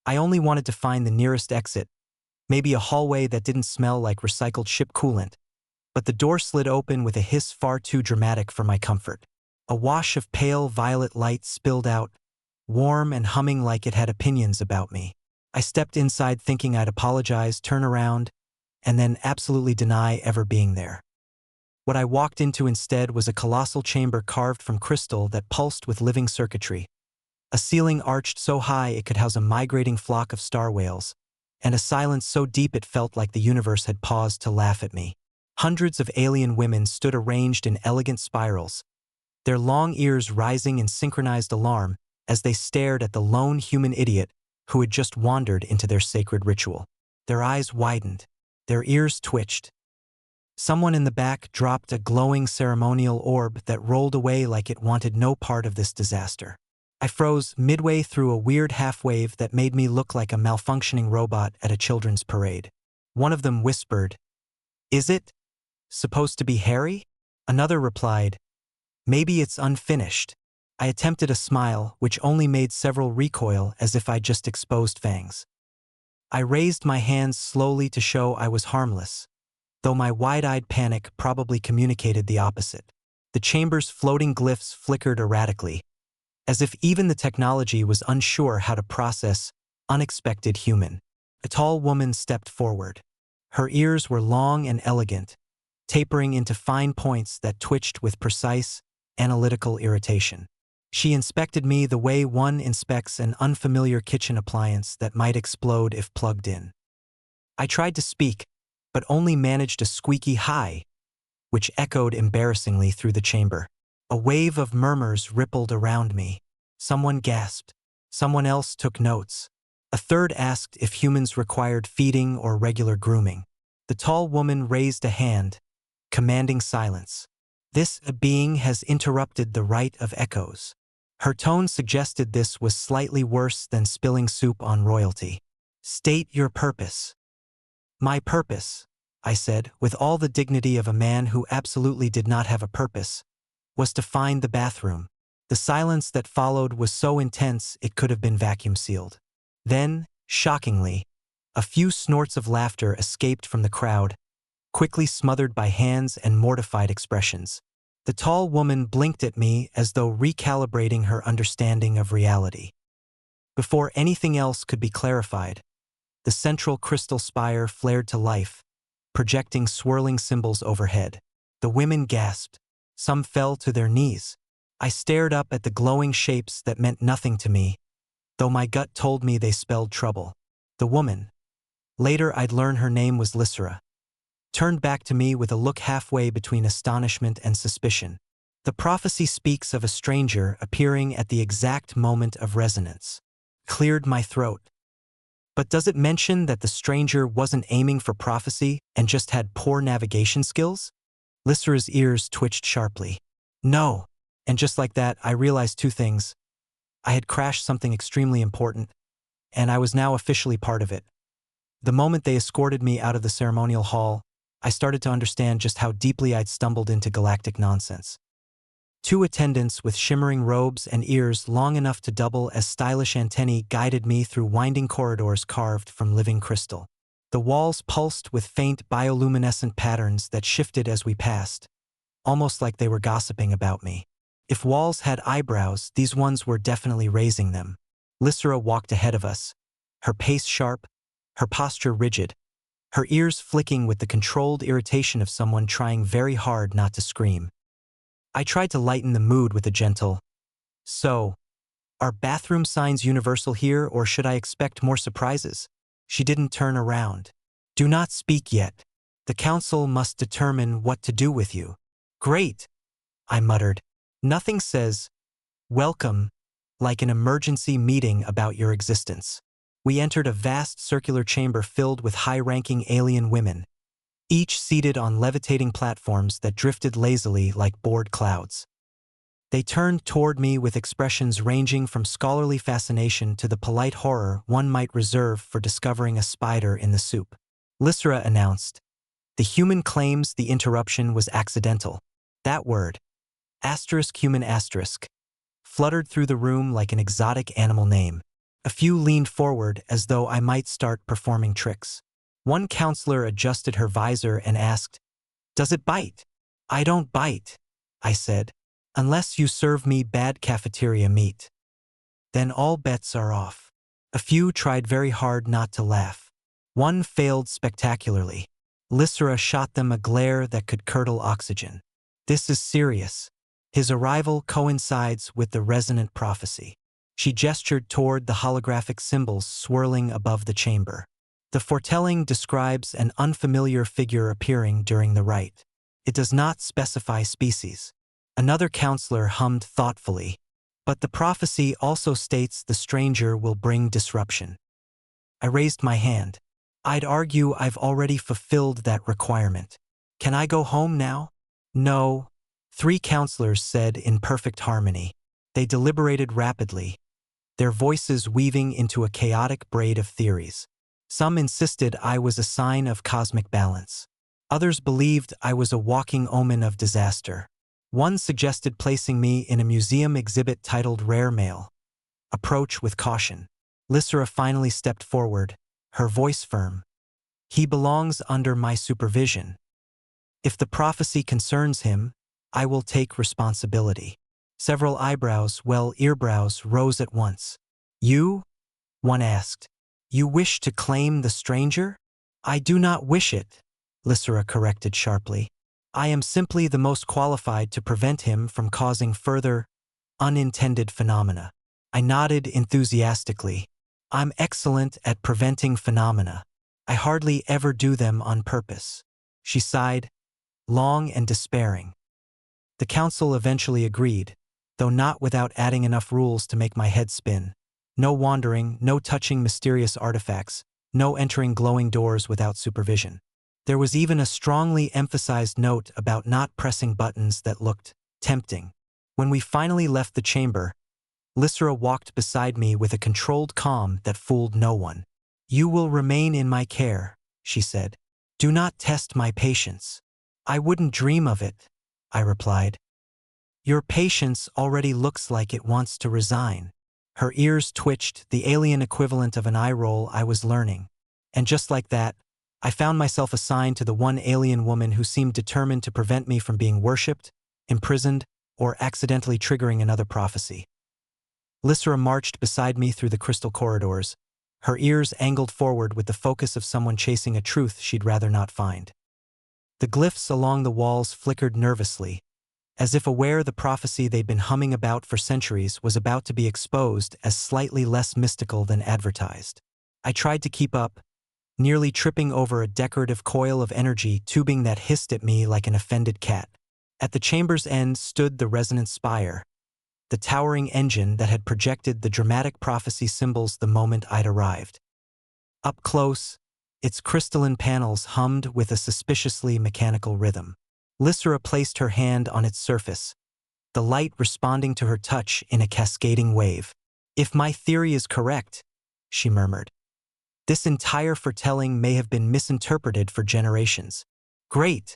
I only wanted to find the nearest exit, maybe a hallway that didn't smell like recycled ship coolant. But the door slid open with a hiss far too dramatic for my comfort. A wash of pale violet light spilled out, warm and humming like it had opinions about me. I stepped inside thinking I'd apologize, turn around, and then absolutely deny ever being there. What I walked into instead was a colossal chamber carved from crystal that pulsed with living circuitry. A ceiling arched so high it could house a migrating flock of star whales, and a silence so deep it felt like the universe had paused to laugh at me. Hundreds of alien women stood arranged in elegant spirals, their long ears rising in synchronized alarm as they stared at the lone human idiot who had just wandered into their sacred ritual. Their eyes widened, their ears twitched. Someone in the back dropped a glowing ceremonial orb that rolled away like it wanted no part of this disaster. I froze midway through a weird half-wave that made me look like a malfunctioning robot at a children's parade. One of them whispered, "Is it supposed to be Harry?" Another replied, "Maybe it's unfinished." I attempted a smile, which only made several recoil as if I'd just exposed fangs. I raised my hands slowly to show I was harmless, though my wide-eyed panic probably communicated the opposite. The chamber's floating glyphs flickered erratically, as if even the technology was unsure how to process unexpected human. A tall woman stepped forward. Her ears were long and elegant, tapering into fine points that twitched with precise, analytical irritation. She inspected me the way one inspects an unfamiliar kitchen appliance that might explode if plugged in. I tried to speak, but only managed a squeaky "hi," which echoed embarrassingly through the chamber. A wave of murmurs rippled around me. Someone gasped. Someone else took notes. A third asked if humans required feeding or regular grooming. The tall woman raised a hand, commanding silence. "This being has interrupted the rite of echoes." Her tone suggested this was slightly worse than spilling soup on royalty. "State your purpose." "My purpose," I said, with all the dignity of a man who absolutely did not have a purpose, "was to find the bathroom." The silence that followed was so intense it could have been vacuum sealed. Then, shockingly, a few snorts of laughter escaped from the crowd, quickly smothered by hands and mortified expressions. The tall woman blinked at me as though recalibrating her understanding of reality. Before anything else could be clarified, the central crystal spire flared to life, projecting swirling symbols overhead. The women gasped. Some fell to their knees. I stared up at the glowing shapes that meant nothing to me, though my gut told me they spelled trouble. The woman, later I'd learn her name was Lysera, turned back to me with a look halfway between astonishment and suspicion. The prophecy speaks of a stranger appearing at the exact moment of resonance. Cleared my throat. But does it mention that the stranger wasn't aiming for prophecy and just had poor navigation skills? Lysera's ears twitched sharply. No. And just like that, I realized two things. I had crashed something extremely important, and I was now officially part of it. The moment they escorted me out of the ceremonial hall, I started to understand just how deeply I'd stumbled into galactic nonsense. Two attendants with shimmering robes and ears long enough to double as stylish antennae guided me through winding corridors carved from living crystal. The walls pulsed with faint bioluminescent patterns that shifted as we passed, almost like they were gossiping about me. If walls had eyebrows, these ones were definitely raising them. Lysera walked ahead of us, her pace sharp, her posture rigid, her ears flicking with the controlled irritation of someone trying very hard not to scream. I tried to lighten the mood with a gentle, "So, are bathroom signs universal here, or should I expect more surprises?" She didn't turn around. "Do not speak yet. The council must determine what to do with you." "Great," I muttered. "Nothing says, 'Welcome,' like an emergency meeting about your existence." We entered a vast circular chamber filled with high-ranking alien women, each seated on levitating platforms that drifted lazily like bored clouds. They turned toward me with expressions ranging from scholarly fascination to the polite horror one might reserve for discovering a spider in the soup. Lysera announced, "The human claims the interruption was accidental." That word, *human*, fluttered through the room like an exotic animal name. A few leaned forward as though I might start performing tricks. One counselor adjusted her visor and asked, "Does it bite?" "I don't bite," I said, "unless you serve me bad cafeteria meat." Then all bets are off. A few tried very hard not to laugh. One failed spectacularly. Lysra shot them a glare that could curdle oxygen. "This is serious." His arrival coincides with the resonant prophecy. She gestured toward the holographic symbols swirling above the chamber. The foretelling describes an unfamiliar figure appearing during the rite. It does not specify species. Another counselor hummed thoughtfully, but the prophecy also states the stranger will bring disruption. I raised my hand. "I'd argue I've already fulfilled that requirement. Can I go home now?" "No," three counselors said in perfect harmony. They deliberated rapidly, their voices weaving into a chaotic braid of theories. Some insisted I was a sign of cosmic balance. Others believed I was a walking omen of disaster. One suggested placing me in a museum exhibit titled Rare Mail. "Approach with caution." Lysra finally stepped forward, her voice firm. "He belongs under my supervision. If the prophecy concerns him, I will take responsibility." Several eyebrows, well, earbrows, rose at once. "You?" one asked. "You wish to claim the stranger?" "I do not wish it," Lysra corrected sharply. "I am simply the most qualified to prevent him from causing further, unintended phenomena." I nodded enthusiastically. "I'm excellent at preventing phenomena. I hardly ever do them on purpose." She sighed, long and despairing. The council eventually agreed, though not without adding enough rules to make my head spin. No wandering, no touching mysterious artifacts, no entering glowing doors without supervision. There was even a strongly emphasized note about not pressing buttons that looked tempting. When we finally left the chamber, Lysra walked beside me with a controlled calm that fooled no one. "You will remain in my care," she said. "Do not test my patience." "I wouldn't dream of it," I replied. "Your patience already looks like it wants to resign." Her ears twitched, the alien equivalent of an eye roll I was learning. And just like that, I found myself assigned to the one alien woman who seemed determined to prevent me from being worshipped, imprisoned, or accidentally triggering another prophecy. Lysra marched beside me through the crystal corridors, her ears angled forward with the focus of someone chasing a truth she'd rather not find. The glyphs along the walls flickered nervously, as if aware the prophecy they'd been humming about for centuries was about to be exposed as slightly less mystical than advertised. I tried to keep up, nearly tripping over a decorative coil of energy tubing that hissed at me like an offended cat. At the chamber's end stood the resonant spire, the towering engine that had projected the dramatic prophecy symbols the moment I'd arrived. Up close, its crystalline panels hummed with a suspiciously mechanical rhythm. Lysra placed her hand on its surface, the light responding to her touch in a cascading wave. "If my theory is correct," she murmured, "this entire foretelling may have been misinterpreted for generations." "Great,"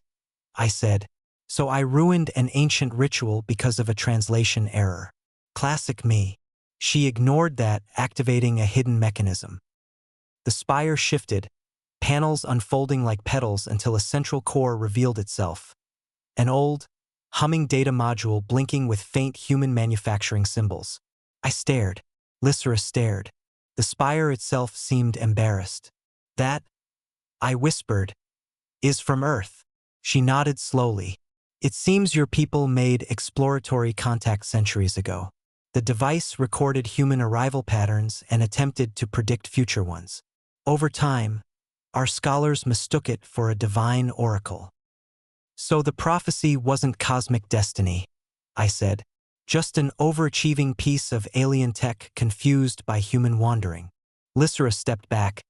I said. "So I ruined an ancient ritual because of a translation error. Classic me." She ignored that, activating a hidden mechanism. The spire shifted, panels unfolding like petals until a central core revealed itself. An old, humming data module blinking with faint human manufacturing symbols. I stared. Lysra stared. The spire itself seemed embarrassed. "That," I whispered, "is from Earth." She nodded slowly. "It seems your people made exploratory contact centuries ago. The device recorded human arrival patterns and attempted to predict future ones. Over time, our scholars mistook it for a divine oracle." "So the prophecy wasn't cosmic destiny," I said, "just an overachieving piece of alien tech confused by human wandering." Lysra stepped back,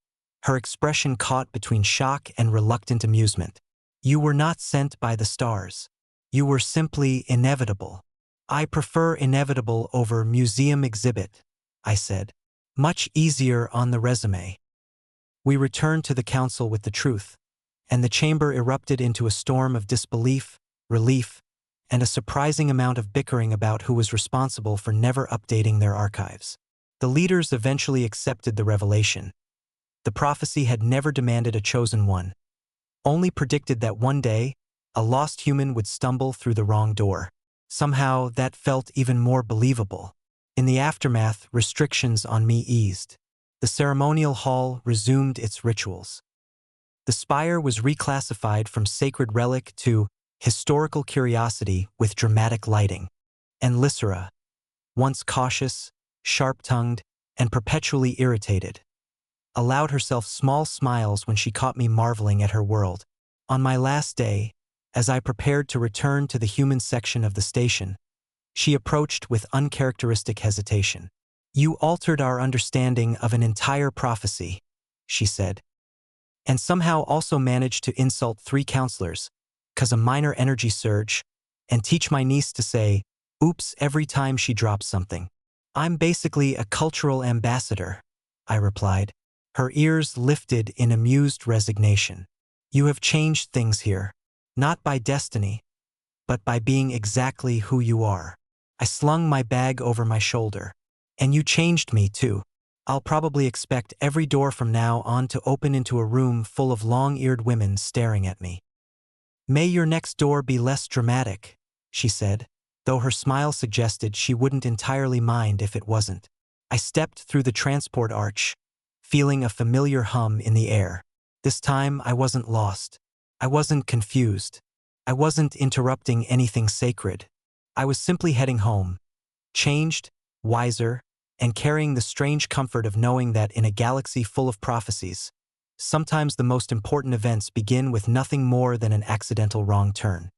her expression caught between shock and reluctant amusement. "You were not sent by the stars. You were simply inevitable." "I prefer inevitable over museum exhibit," I said. "Much easier on the resume." We returned to the council with the truth, and the chamber erupted into a storm of disbelief, relief, and a surprising amount of bickering about who was responsible for never updating their archives. The leaders eventually accepted the revelation. The prophecy had never demanded a chosen one, only predicted that one day, a lost human would stumble through the wrong door. Somehow, that felt even more believable. In the aftermath, restrictions on me eased. The ceremonial hall resumed its rituals. The spire was reclassified from sacred relic to historical curiosity with dramatic lighting. And Lysera, once cautious, sharp-tongued, and perpetually irritated, allowed herself small smiles when she caught me marveling at her world. On my last day, as I prepared to return to the human section of the station, she approached with uncharacteristic hesitation. "You altered our understanding of an entire prophecy," she said, "and somehow also managed to insult 3 counselors, 'cause a minor energy surge, and teach my niece to say, oops every time she drops something." "I'm basically a cultural ambassador," I replied. Her ears lifted in amused resignation. "You have changed things here, not by destiny, but by being exactly who you are." I slung my bag over my shoulder. "And you changed me, too. I'll probably expect every door from now on to open into a room full of long-eared women staring at me." "May your next door be less dramatic," she said, though her smile suggested she wouldn't entirely mind if it wasn't. I stepped through the transport arch, feeling a familiar hum in the air. This time I wasn't lost. I wasn't confused. I wasn't interrupting anything sacred. I was simply heading home, changed, wiser, and carrying the strange comfort of knowing that in a galaxy full of prophecies, sometimes the most important events begin with nothing more than an accidental wrong turn.